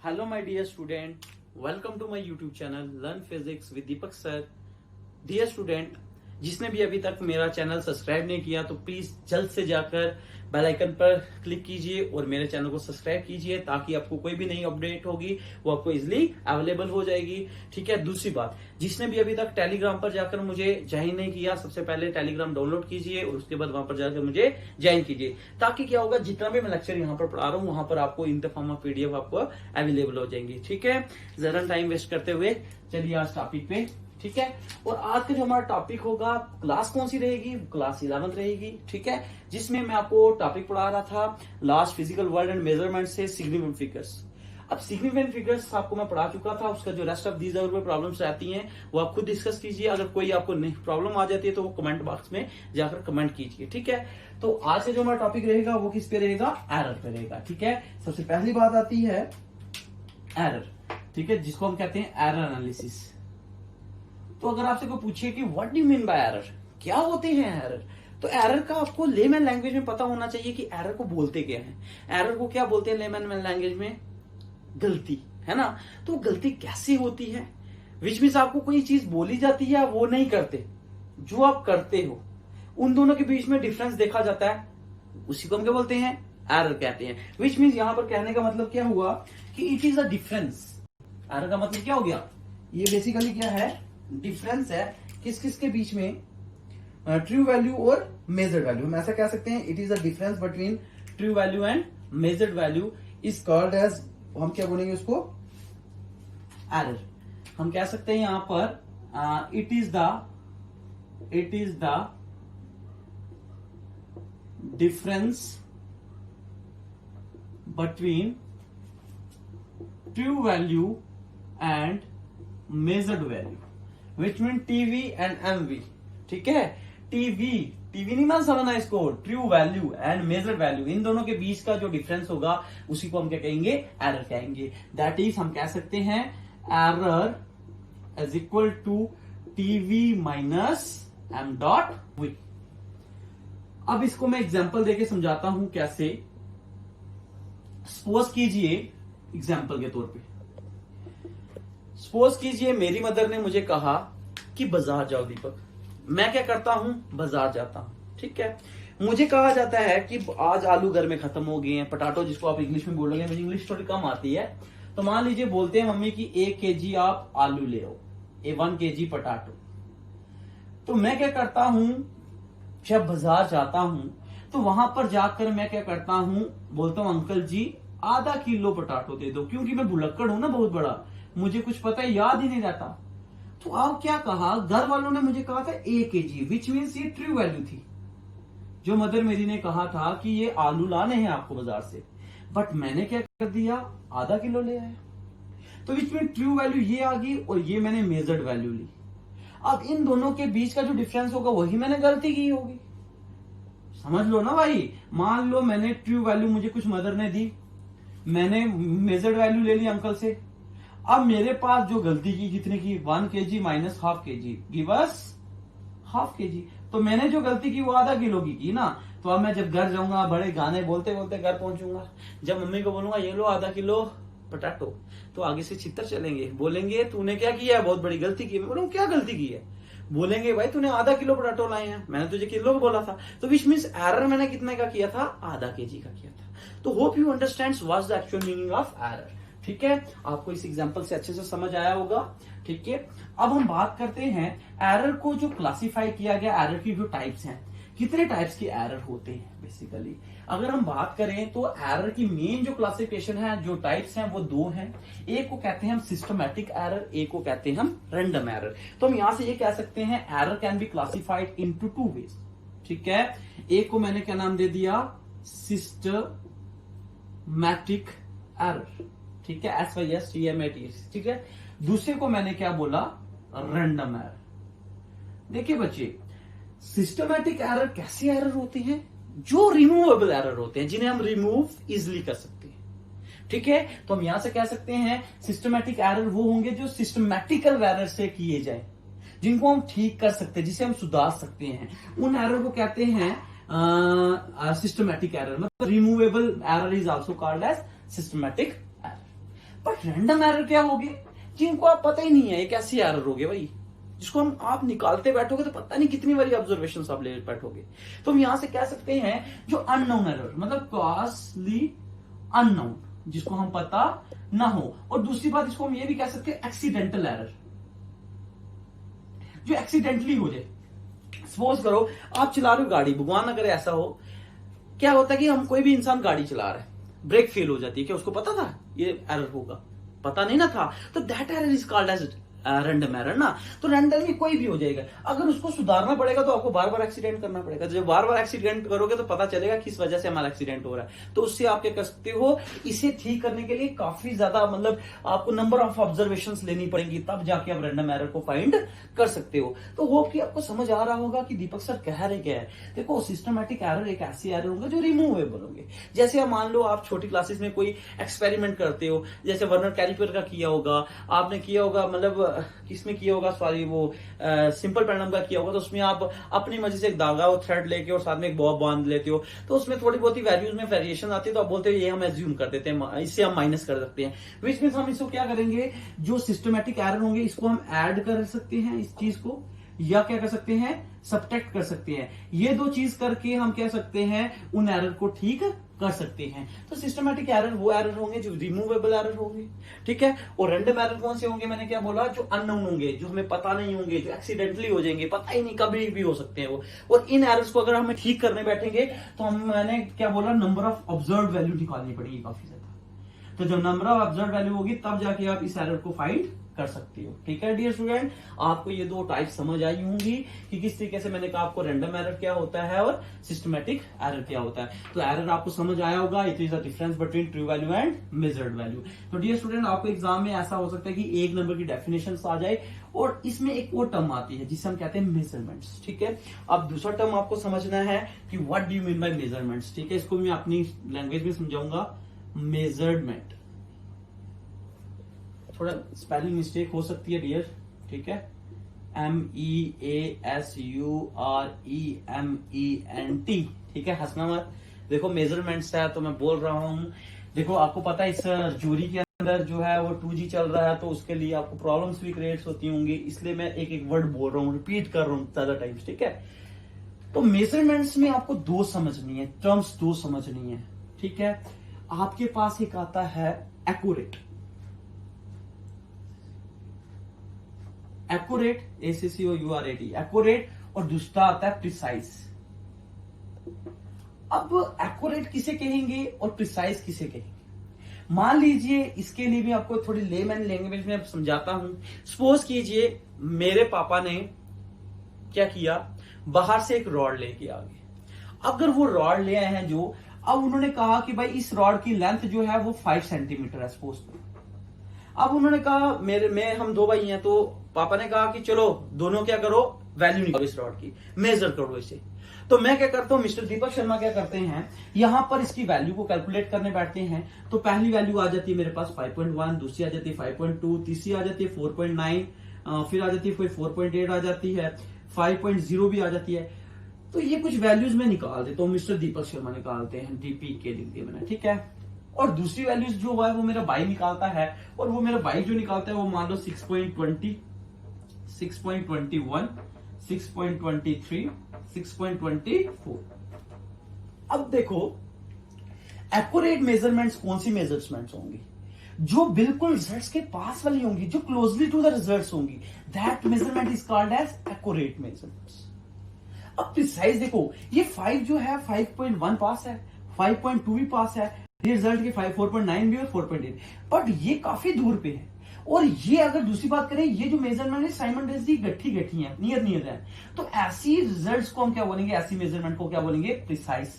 Hello my dear student, welcome to my YouTube channel Learn Physics with Deepak sir. Dear student, जिसने भी अभी तक मेरा channel subscribe नहीं किया तो प्लीज जल्द से जाकर बेल आइकन पर क्लिक कीजिए और मेरे चैनल को सब्सक्राइब कीजिए ताकि आपको कोई भी नई अपडेट होगी वो आपको इजिली अवेलेबल हो जाएगी। ठीक है। दूसरी बात, जिसने भी अभी तक टेलीग्राम पर जाकर मुझे ज्वाइन नहीं किया, सबसे पहले टेलीग्राम डाउनलोड कीजिए और उसके बाद वहां पर जाकर मुझे ज्वाइन कीजिए ताकि क्या होगा, जितना भी मैं लेक्चर यहाँ पर पढ़ा रहा हूँ वहां पर आपको in the form of PDF आपको अवेलेबल हो जाएंगी। ठीक है। ज्यादा टाइम वेस्ट करते हुए चलिए आज टॉपिक पे। ठीक है। और आज का जो हमारा टॉपिक होगा, क्लास कौन सी रहेगी, क्लास 11th रहेगी। ठीक है। जिसमें मैं आपको टॉपिक पढ़ा रहा था last physical word and measurement से सिग्निफिकेंट फिगर्स। अब सिग्निफिकेंट फिगर्स आपको मैं पढ़ा चुका था, उसका जो रेस्ट ऑफ दीज अगर प्रॉब्लम्स रहती हैं वो आप खुद डिस्कस कीजिए। अगर कोई आपको प्रॉब्लम आ जाती है तो वो कमेंट बॉक्स में जाकर कमेंट कीजिए। ठीक है। तो आज से जो हमारा टॉपिक रहेगा वो किस पे रहेगा, एरर पे रहेगा। ठीक है। सबसे पहली बात आती है एरर। ठीक है, जिसको हम कहते हैं एरर एनालिसिस। तो अगर आपसे कोई पूछे कि what do you mean by error, क्या होते हैं एरर, तो एरर का आपको लेमैन लैंग्वेज में पता होना चाहिए कि एरर को बोलते क्या है। एरर को क्या बोलते हैं लेमैन लैंग्वेज में, गलती, है ना। तो गलती कैसी होती है, विच मीन्स आपको कोई चीज बोली जाती है वो नहीं करते, जो आप करते हो उन दोनों के बीच में डिफरेंस देखा जाता है, उसी को हम क्या बोलते हैं, एरर कहते हैं। विच मीन्स यहां पर कहने का मतलब क्या हुआ कि it is a difference. Error का मतलब क्या हो गया, ये बेसिकली क्या है, डिफरेंस है किस किस के बीच में, ट्रू वैल्यू और मेजर्ड वैल्यू। हम ऐसा कह सकते हैं it is a difference between true value and measured value is called as, हम क्या बोलेंगे उसको, एरर। हम कह सकते हैं यहां पर it is the difference between true value and measured value, which mean TV and MV. ठीक है। टीवी नहीं मान समझना इसको, true value and measured value, इन दोनों के बीच का जो डिफरेंस होगा उसी को हम क्या कहेंगे, एरर कहेंगे। दैट इज, हम कह सकते हैं error is equal to TV minus M dot V. अब इसको मैं एग्जांपल देके समझाता हूं कैसे। सपोज कीजिए, एग्जांपल के तौर पे सपोज कीजिए मेरी मदर ने मुझे कहा कि बाजार जाओ दीपक। मैं क्या करता हूं, बाजार जाता हूं। ठीक है। मुझे कहा जाता है कि आज आलू घर में खत्म हो गए हैं, पटाटो जिसको आप इंग्लिश में बोलोगे, मुझे इंग्लिश थोड़ी कम आती है। तो मान लीजिए बोलते हैं मम्मी की 1 kg आप आलू ले आओ, 1 kg पटाटो। तो मैं क्या करता हूं, जब बाजार जाता हूं तो वहां पर जाकर मैं क्या करता हूं, बोलता हूं अंकल जी आधा किलो पटाटो दे दो, क्योंकि मैं भुलक्कड़ हूं ना बहुत बड़ा, मुझे कुछ पता है, याद ही नहीं रहता। तो अब क्या कहा, घर वालों ने मुझे कहा था 1 kg, विच मीन्स ये ट्रू वैल्यू थी। जो मदर मेरी ने कहा था कि ये आलू लाने हैं आपको बाजार से, बट मैंने क्या कर दिया, आधा किलो ले आया। तो विच मीन ट्रू वैल्यू ये आ गई और ये मैंने मेजर्ड वैल्यू ली। अब इन दोनों के बीच का जो डिफरेंस होगा वही मैंने गलती की होगी। समझ लो ना भाई, मान लो मैंने ट्रू वैल्यू मुझे कुछ मदर ने दी, मैंने मेजर्ड वैल्यू ले ली अंकल से। अब मेरे पास जो गलती की कितने की, 1 kg minus half kg give us half kg। तो मैंने जो गलती की वो आधा किलो की ना। तो अब मैं जब घर जाऊंगा बड़े गाने बोलते बोलते घर पहुंचूंगा, जब मम्मी को बोलूंगा ये लो आधा किलो पटाटो, तो आगे से चित्तर चलेंगे, बोलेंगे तूने क्या किया है, बहुत बड़ी गलती की। मैं बोलूंगा क्या गलती की है, बोलेंगे भाई तूने आधा किलो पटाटो लाए हैं, मैंने तुझे किलो बोला था। तो विच मीन्स एरर मैंने कितने का किया था, आधा kg का किया था। तो hope you understand what's the actual meaning of error. ठीक है। आपको इस एग्जांपल से अच्छे से समझ आया होगा। ठीक है। अब हम बात करते हैं एरर को जो क्लासिफाई किया गया, एरर की जो टाइप्स हैं, कितने टाइप्स के एरर होते हैं बेसिकली। अगर हम बात करें तो एरर की मेन जो क्लासिफिकेशन है, जो टाइप्स हैं वो 2 हैं। एक को कहते हैं हम सिस्टमैटिक एरर, एक को कहते हैं हम रैंडम एरर। तो हम यहां से ये कह सकते हैं error can be classified into 2 ways. ठीक है। एक को मैंने क्या नाम दे दिया, सिस्टमैटिक एरर। ठीक है, SYSTMATIC। ठीक है। दूसरे को मैंने क्या बोला, रैंडम एरर। देखिए बच्चे, सिस्टमैटिक एरर कैसे एरर होते हैं, जो रिमूवेबल एरर होते हैं, जिन्हें हम रिमूव इजिली कर सकते हैं। ठीक है। तो हम यहां से कह सकते हैं सिस्टमैटिक एरर वो होंगे जो सिस्टमैटिकल एरर से किए जाए, जिनको हम ठीक कर सकते हैं, जिसे हम सुधार सकते हैं, उन एरर को कहते हैं सिस्टमैटिक एरर। मतलब removable error is also called as systematic error. But random error क्या होगी, जिनको आप पता ही नहीं है, एक ऐसी एरर होगी भाई जिसको हम आप निकालते बैठोगे तो पता नहीं कितनी बारी ऑब्जर्वेशन आप ले बैठोगे। तो हम यहां से कह सकते हैं जो अननोन एरर, मतलब कॉस्टली अननोन, जिसको हम पता ना हो। और दूसरी बात इसको हम ये भी कह सकते हैं एक्सीडेंटल एरर, जो एक्सीडेंटली हो जाए। सपोज करो आप चला रहे हो गाड़ी, भगवान ना करे ऐसा हो, क्या होता है कि हम कोई भी इंसान गाड़ी चला रहा है, ब्रेक फेल हो जाती है, क्या उसको पता था ये एरर होगा? पता नहीं ना था, तो that error is called as random error ना। तो रैंडमली कोई भी हो जाएगा, अगर उसको सुधारना पड़ेगा तो आपको बार बार एक्सीडेंट करना पड़ेगा। जब बार बार एक्सीडेंट करोगे तो पता चलेगा किस वजह से हमारा एक्सीडेंट हो रहा है। तो उससे आप क्या कर सकते हो, इसे ठीक करने के लिए काफी ज्यादा मतलब आपको नंबर ऑफ ऑब्जर्वेशन लेनी पड़ेंगी, तब जाके आप रैंडम एरर को फाइंड कर सकते हो। तो होप कि आपको समझ आ रहा होगा कि दीपक सर कह रहे क्या है। देखो सिस्टमैटिक एरर एक ऐसी एरर होंगे जो रिमूवेबल होंगे। जैसे आप मान लो आप छोटी क्लासेस में कोई एक्सपेरिमेंट करते हो, जैसे वर्नर कैलिपर का किया होगा, आपने किया होगा, मतलब किसमें किया होगा, सॉरी वो सिंपल पेंडुलम का किया होगा। तो उसमें आप अपनी मर्जी से एक धागा और थ्रेड लेके और साथ में एक बॉब बांध लेते हो, तो उसमें थोड़ी बहुत ही वैल्यूज में वेरिएशन आती है, तो आप बोलते हो ये हम एज्यूम कर देते हैं, इससे हम माइनस कर सकते हैं। विच मींस हम इसको क्या करेंगे, जो सिस्टमैटिक एरर होंगे इसको हम ऐड कर सकते हैं इस चीज को, या क्या कर सकते हैं, सब्ट्रैक्ट कर सकते हैं। ये दो चीज करके हम कह सकते हैं उन एरर को ठीक कर सकते हैं। तो सिस्टमैटिक एरर वो एरर होंगे जो रिमूवेबल एरर होंगे, ठीक है। और रैंडम एरर कौन से होंगे, मैंने क्या बोला, जो अननोन होंगे, जो हमें पता नहीं होंगे, जो एक्सीडेंटली हो जाएंगे, पता ही नहीं कभी भी हो सकते हैं वो। और इन एरर्स को अगर हमें ठीक करने बैठेंगे तो हम, मैंने क्या बोला, नंबर ऑफ ऑब्जर्व वैल्यू निकालनी पड़ेगी काफी ज्यादा। तो जब नंबर ऑफ ऑब्जर्व वैल्यू होगी तब जाके आप इस एरर को फाइंड कर सकते हो, ठीक है डियर स्टूडेंट। आपको ये दो टाइप समझ आई होंगी कि किस तरीके से मैंने कहा आपको रैंडम एरर क्या होता है और सिस्टमैटिक एरर क्या होता है। तो एरर आपको समझ आया होगा, it is the difference between true value and measured value. तो डियर स्टूडेंट आपको एग्जाम में ऐसा हो सकता है कि एक नंबर की डेफिनेशन आ जाए और इसमें एक और टर्म आती है जिसे हम कहते हैं मेजरमेंट्स, ठीक है। अब दूसरा टर्म आपको समझना है कि what do you mean by measurements, ठीक है। इसको मैं अपनी लैंग्वेज में समझाऊंगा, मेजरमेंट। थोड़ा स्पेलिंग मिस्टेक हो सकती है डियर, ठीक है। MEASUREMENT, ठीक है, हंसना मत। देखो मेजरमेंट्स है तो मैं बोल रहा हूं, देखो आपको पता है इस जूरी के अंदर जो है वो 2G चल रहा है, तो उसके लिए आपको प्रॉब्लम्स भी क्रिएट होती होंगी, इसलिए मैं एक एक वर्ड बोल रहा हूँ, रिपीट कर रहा हूँ ज्यादा टाइम्स, ठीक है। तो मेजरमेंट्स में आपको दो समझनी है, टर्म्स दो समझनी है, ठीक है। आपके पास एक आता है एक्यूरेट, एक्यूरेट, ACCOURAT, एक्यूरेट, और दूसरा आता है प्रिसाइज। अब एक्यूरेट किसे कहेंगे और प्रिसाइज किसे कहेंगे, मान लीजिए इसके लिए भी आपको थोड़ी लेमैन लैंग्वेज में समझाता हूं। सपोज कीजिए मेरे पापा ने क्या किया, बाहर से एक रॉड लेके आ गए। अगर वो रॉड ले आए हैं जो, अब उन्होंने कहा कि भाई इस रॉड की लेंथ जो है वो 5 सेंटीमीटर है सपोज। अब उन्होंने कहा हम दो भाई हैं, तो पापा ने कहा कि चलो दोनों क्या करो, वैल्यू निकालो इस रॉड की, मेजर करो इसे। तो मैं क्या करता हूं, मिस्टर दीपक शर्मा क्या करते हैं, यहां पर इसकी वैल्यू को कैलकुलेट करने बैठते हैं। तो पहली वैल्यू आ जाती है मेरे पास 5.1, दूसरी आ जाती है 5.2, तीसरी आ जाती है 4.9, फिर आ जाती है 4.8 आ जाती है, 5.0 भी आ जाती है। तो ये कुछ वैल्यूज में निकाल देता हूं, मिस्टर दीपक शर्मा निकालते हैं, DP के लिख दिया मैंने, ठीक है। और दूसरी वैल्यूज जो है वो मेरा भाई निकालता है, और वो मेरा भाई जो निकालता है वो मान लो 6.20, 6.21, 6.23, 6.24। अब देखो एक्यूरेट मेजरमेंट्स कौन सी मेजरमेंट्स होंगी, जो बिल्कुल रिजल्ट्स के पास वाली होंगी, जो क्लोजली टू द रिजल्ट्स होंगी, that measurement is called as accurate measurements. अब प्रिसाइज देखो, ये 5 जो है 5.1 पास है, 5.2 भी पास है, रिजल्ट के 4.9 भी और 4.8, बट ये काफी दूर पे है। और ये अगर दूसरी बात करें, ये जो मेजरमेंट है साइमल्टेनियसली गट्ठी गट्ठी है, नियर नियर है। तो ऐसी रिजल्ट्स को हम क्या बोलेंगे, ऐसी मेजरमेंट को क्या बोलेंगे, प्रिसाइज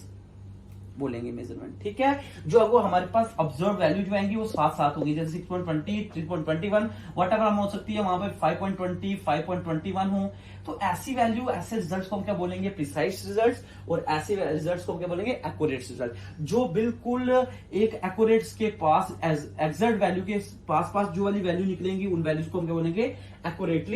बोलेंगे मेजरमेंट, ठीक है। जो अगर हमारे पास ऑब्जर्व वैल्यू जो आएंगी वो साथ साथ होगी, जैसे 6.20, 3.21 वट एवर हो सकती है, वहां पे 5.20, 5.21 हो। तो ऐसी वैल्यू, ऐसे रिजल्ट्स को हम क्या बोलेंगे, प्रिसाइज रिजल्ट्स, और ऐसे रिजल्ट्स को हम क्या बोलेंगे, एक्यूरेट रिजल्ट। जो बिल्कुल एक एक्यूरेट के पास, एग्जैक्ट वैल्यू के पास जो वाली वैल्यू निकलेंगी उन वैल्यूज को हम क्या बोलेंगे, एक्यूरेट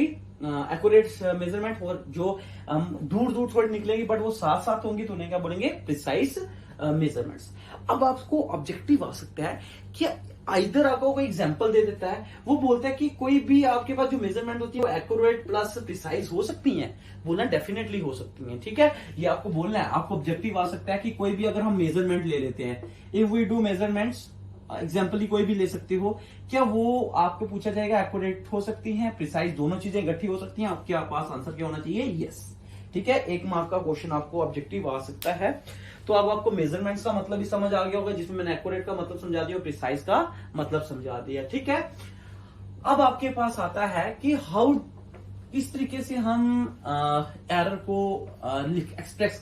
मेजरमेंट। और जो दूर दूर थोड़ी निकलेंगी बट वो साथ साथ होंगी तो उन्हें क्या बोलेंगे, प्रिसाइज मेजरमेंट्स। अब आपको ऑब्जेक्टिव आ सकता है कि इधर आपको कोई एग्जांपल दे देता है, वो बोलता है कि कोई भी आपके पास जो मेजरमेंट होती है वो एक्यूरेट प्लस प्रिसाइज हो सकती हैं। बोलना डेफिनेटली हो सकती हैं, ठीक है, ये आपको बोलना है। आपको ऑब्जेक्टिव आ सकता है कि कोई भी अगर हम मेजरमेंट ले लेते हैं, if we do measurements, example ही कोई भी ले सकते हो, क्या वो आपको पूछा जाएगा एक्यूरेट हो सकती हैं, प्रिसाइज, दोनों चीजें इकट्ठी हो सकती हैं? आपके पास आंसर क्या होना चाहिए? यस, ठीक है। 1 मार्क का क्वेश्चन आपको ऑब्जेक्टिव आ सकता है। तो अब आपको मेजरमेंट्स का मतलब भी समझ आ गया होगा, जिसमें मैंने एक्यूरेट का मतलब समझा दिया, प्रिसाइज का मतलब समझा दिया, ठीक है। अब आपके पास आता है कि हाउ, किस तरीके से हम एरर को एक्सप्रेस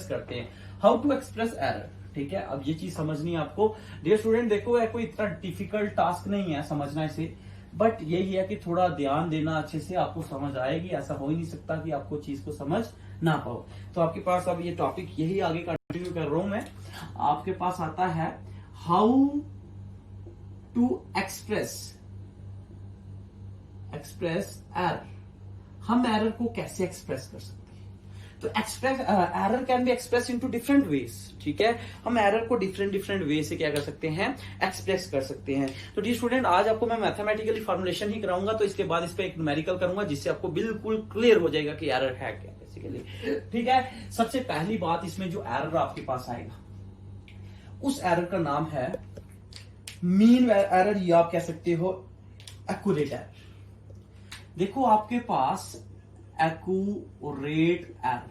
करते हैं, हाउ टू एक्सप्रेस एरर, ठीक है। अब ये चीज समझनी है आपको। डियर स्टूडेंट, देखो ये कोई इतना डिफिकल्ट टास्क नहीं है समझना इसे, बट यही है कि थोड़ा ध्यान देना, अच्छे से आपको समझ आएगी। ऐसा हो ही नहीं सकता कि आपको चीज को समझ ना पाओ। तो आपके पास अब ये टॉपिक यही आगे कंटिन्यू कर रहा हूं मैं। आपके पास आता है हाउ टू एक्सप्रेस एरर। हम एरर को कैसे एक्सप्रेस कर सकते हैं? तो error can be express into different ways, ठीक है। हम एरर को डिफरेंट वे से क्या कर सकते हैं? एक्सप्रेस कर सकते हैं। तो डी स्टूडेंट, आज आपको मैं मैथमेटिकली फॉर्मुलेशन ही कराऊंगा, तो इसके बाद इस पे एक न्यूमेरिकल करूंगा, जिससे आपको बिल्कुल क्लियर हो जाएगा कि एरर है क्या बेसिकली, ठीक है। सबसे पहली बात, इसमें जो एरर आपके पास आएगा, उस एरर का नाम है मीन एरर, या आप कह सकते हो एक्यूरेट एरर। देखो आपके पास एक्यूरेट एरर,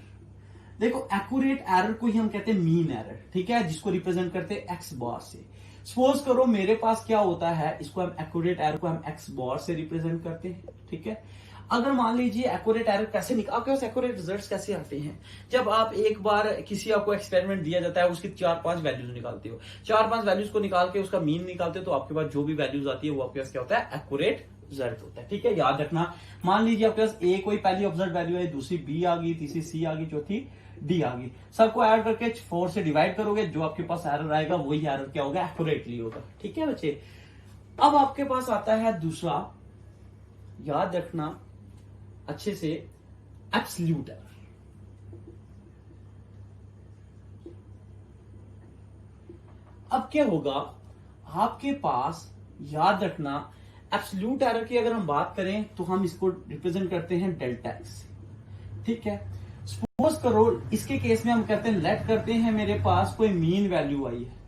देखो एक्यूरेट एरर को ही हम कहते हैं मीन एरर, ठीक है, जिसको रिप्रेजेंट करते हैं एक्स बार से। सपोज करो मेरे पास क्या होता है, इसको हम एक्यूरेट एरर को हम एक्स बार से रिप्रेजेंट करते हैं, ठीक है। अगर मान लीजिए एक्यूरेट एरर कैसे आपके पास एक्यूरेट रिजल्ट्स कैसे आते हैं? जब आप एक बार किसी आपको एक्सपेरिमेंट दिया जाता है, उसकी 4-5 वैल्यूज निकालते हो, 4-5 वैल्यूज को निकाल के उसका मीन निकालते हो, तो आपके पास जो भी वैल्यूज आती है वो आपके पास क्या होता है? एक्यूरेट रिजल्ट होता है, ठीक है। याद रखना, मान लीजिए आपके पास ए कोई पहली ऑब्जर्व वैल्यू है, दूसरी बी आ गई, तीसरी सी आ गई, चौथी डी आ गई, सबको ऐड करके 4 से डिवाइड करोगे, जो आपके पास एरर आएगा वही एरर क्या होगा? एक्यूरेटली होगा, ठीक है बच्चे। अब आपके पास आता है दूसरा, याद रखना अच्छे से, एब्सोल्यूट एरर। अब क्या होगा आपके पास, याद रखना, एब्सोल्यूट एरर की अगर हम बात करें तो हम इसको रिप्रेजेंट करते हैं डेल्टा एक्स, ठीक है। सपोज करो इसके केस में हम कहते हैं, लेट करते हैं मेरे पास कोई मीन वैल्यू आई है।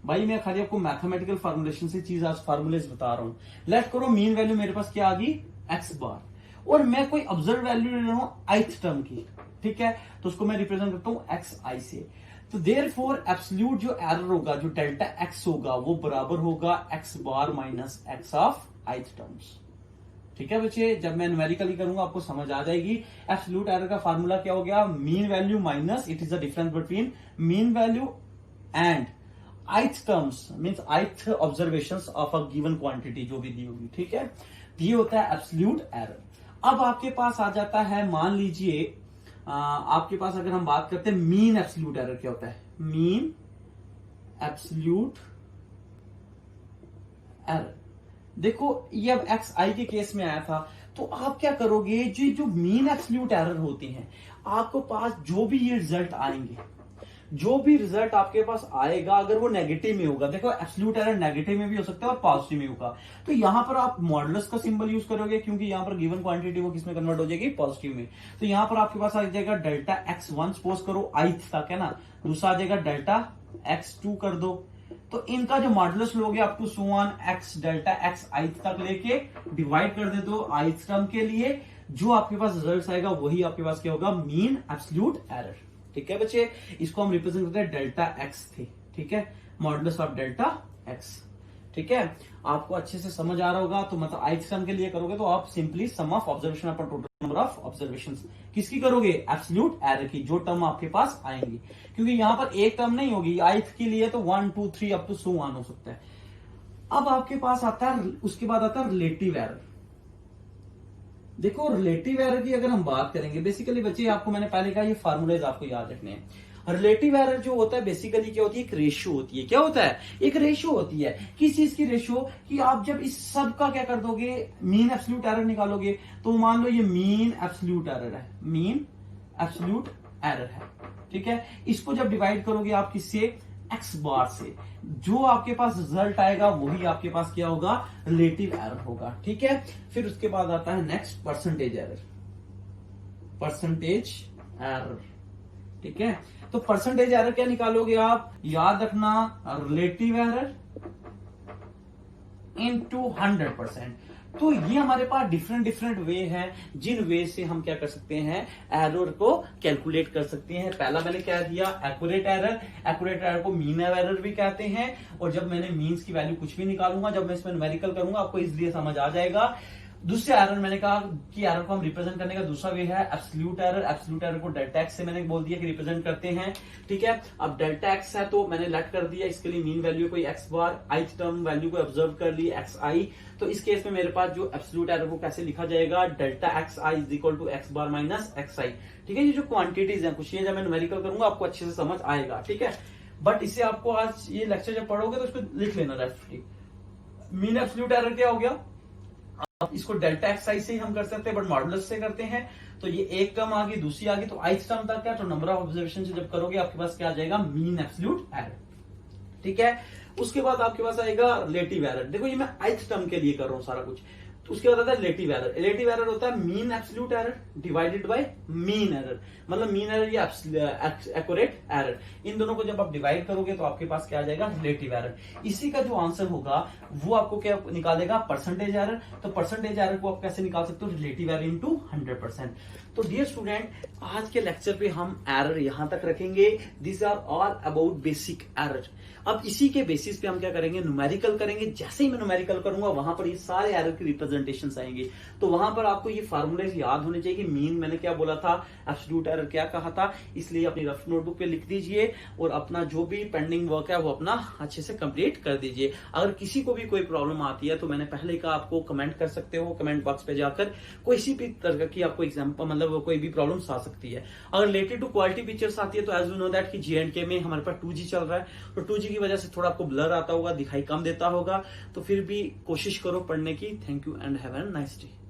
भाई मैं खाली आपको मैथमेटिकल फॉर्मुलेशन से चीज, आज फॉर्मुलेस बता रहा हूं। लेट करो मीन वैल्यू मेरे पास क्या आ गई? एक्स बार, और मैं कोई ऑब्जर्व वैल्यू ले रहा हूं ith टर्म की, ठीक है, तो उसको मैं रिप्रेजेंट करता हूं एक्स आई से। तो देयरफॉर एब्सोल्यूट जो एरर होगा, जो डेल्टा एक्स होगा, वो बराबर होगा x bar minus x of ith terms, ठीक है बच्चे। जब मैं न्यूमेरिकली करूंगा आपको समझ आ जाएगी। एब्सोल्यूट एरर का फार्मूला क्या हो गया? Mean value minus, it is the difference between mean value and ith terms, means ith observations of a given quantity जो भी दी होगी, ठीक है। ये होता है एब्सोल्यूट एरर। अब आपके पास आ जाता है, मान लीजिए आपके पास अगर हम बात करते हैं मीन एब्सोल्यूट एरर, क्या होता है? Mean absolute error. देखो ये अब एक्स आई के केस में आया था, तो आप क्या करोगे, जो मीन एब्सोल्यूट एरर होती हैं, आपको पास जो भी ये रिजल्ट आएंगे, जो भी रिजल्ट आपके पास आएगा, अगर वो नेगेटिव में होगा, देखो एब्सोल्यूट एरर नेगेटिव में भी हो सकता है और पॉजिटिव में होगा, तो यहां पर आप मॉडुलस का सिंबल यूज करोगे, क्योंकि यहां पर गिवन क्वांटिटी वो किसमें कन्वर्ट हो जाएगी? पॉजिटिव में। तो यहां पर आपके पास आ जाएगा डेल्टा x1, सपोज करो ith तक है ना, दूसरा आ जाएगा डेल्टा x2 कर दो, तो इनका जो मॉडुलस लोगे up to so on x delta x ith तक लेके डिवाइड कर दे दो ith टर्म के लिए, जो आपके पास रिजल्ट आएगा वही आपके पास क्या होगा? मीन एब्सोल्यूट एरर, ठीक है बच्चे। इसको हम रिप्रेजेंट करते हैं डेल्टा एक्स थे, ठीक है, मॉडुलस ऑफ डेल्टा एक्स, ठीक है। आपको अच्छे से समझ आ रहा होगा। तो मतलब ith टर्म के लिए करोगे तो आप simply some of observation upon total number of observations किसकी करोगे? एब्सोल्यूट एरर की, जो टर्म आपके पास आएंगी, क्योंकि यहां पर एक टर्म नहीं होगी ith के लिए, तो 1 2 3 अप टू सो ऑन हो सकता है। अब आपके पास आता है, उसके बाद आता है रिलेटिव एरर। देखो रिलेटिव एरर की अगर हम बात करेंगे, बेसिकली बच्चे आपको मैंने पहले कहा ये फार्मूलेज आपको याद रखने हैं। रिलेटिव एरर जो होता है बेसिकली क्या होती है? एक रेशियो होती है। क्या होता है? एक रेशियो होती है। किस चीज की रेशियो? कि आप जब इस सब का क्या कर दोगे, मीन एब्सोल्यूट एरर निकालोगे, तो मान लो ये मीन एब्सोल्यूट एरर है, मीन एब्सोल्यूट एरर है, ठीक है। इसको जब डिवाइड करोगे आप किससे? एक्स बार से जो आपके पास रिजल्ट आएगा वही आपके पास क्या होगा, रिलेटिव एरर होगा। ठीक है, फिर उसके बाद आता है next percentage error. Percentage error, ठीक है, तो परसेंटेज एरर क्या निकालोगे आप, याद रखना रिलेटिव एरर इनटू 100%। तो ये हमारे पास डिफरेंट वे है जिन वे से हम क्या कर सकते हैं, एरर को कैलकुलेट कर सकते हैं। पहला मैंने क्या दिया, एक्यूरेट एरर। एक्यूरेट एरर को मीन एरर भी कहते हैं। और जब मैंने मीन्स की वैल्यू कुछ भी निकालूंगा, जब मैं इसमें न्यूमेरिकल करूंगा, आपको इसलिए समझ आ जाएगा। दूसरे एरर मैंने कहा कि एरर को हम रिप्रेजेंट करने का दूसरा वे है एब्सोल्यूट एरर। एब्सोल्यूट एरर को डेल्टा एक्स से मैंने बोल दिया कि रिप्रेजेंट करते हैं। ठीक है, अब डेल्टा एक्स है तो मैंने लेट कर दिया, इसके लिए मीन वैल्यू कोई एक्स बार, ith टर्म वैल्यू को ऑब्जर्व कर ली एक्स आई। तो इस केस में मेरे पास जो एब्सोल्यूट एरर को कैसे लिखा जाएगा, delta X I is equal to X bar minus X I. ठीक है, ये जो क्वांटिटीज है कुछ ये जब मैं न्यूमेरिकल करूंगा आपको अच्छे से समझ आएगा। ठीक है, बट इसे आपको आज ये लेक्चर जब पढ़ोगे तो इसको लिख लेना रेफरेंस। मीन एब्सोल्यूट एरर क्या हो गया, इसको डेल्टा एक्स आई से ही हम कर सकते हैं बट मॉडुलस से करते हैं। तो ये एक टर्म आ गई, दूसरी आ गई, तो ith टर्म तक क्या, तो नंबर ऑफ ऑब्जर्वेशन से जब करोगे आपके पास क्या आ जाएगा, मीन एब्सोल्यूट एरर। ठीक है, उसके बाद आपके पास आएगा रिलेटिव एरर। देखो ये मैं ith टर्म के लिए कर रहा हूं सारा कुछ। तो उसके बाद आता है रिलेटिव एरर। रिलेटिव एरर होता है mean absolute error divided by mean error, मतलब मीन एरर या एक्यूरेट एरर, इन दोनों को जब आप डिवाइड करोगे तो आपके पास क्या आ जाएगा, रिलेटिव एरर। इसी का जो आंसर होगा वो आपको क्या निकालेगा, परसेंटेज एरर। तो परसेंटेज एरर को आप कैसे निकाल सकते हो, रिलेटिव एरर इनटू 100%। तो डियर स्टूडेंट, आज के लेक्चर पे हम एरर यहां तक रखेंगे। This are all about basic error. अब इसी के बेसिस पे हम क्या करेंगे, न्यूमेरिकल करेंगे। जैसे ही मैं न्यूमेरिकल करूंगा वहां पर ये सारे एरर की रिप्रेजेंटेशन आएंगे। तो वहां पर आपको ये फार्मूले याद होने चाहिए कि मीन मैंने क्या बोला था, एब्सोल्यूट एरर क्या कहा था। इसलिए अपनी रफ नोटबुक पे लिख दीजिए और अपना जो भी पेंडिंग वर्क है वो अपना अच्छे से कंप्लीट कर दीजिए। अगर किसी को भी कोई प्रॉब्लम आती है तो मैंने पहले कहा आपको कमेंट कर सकते हो, कमेंट बॉक्स पे जाकर कोई भी तरह की आपको एग्जाम्पल मतलब कोई भी प्रॉब्लम्स आ सकती है। अगर रिलेटेड टू क्वालिटी पिक्चर्स आती है तो एज यू नो दैट कि J&K में हमारे पास 2G चल रहा है, तो 2G की वजह से थोड़ा आपको ब्लर आता होगा, दिखाई कम देता होगा, तो फिर भी कोशिश करो पढ़ने की। Thank you and have a nice day.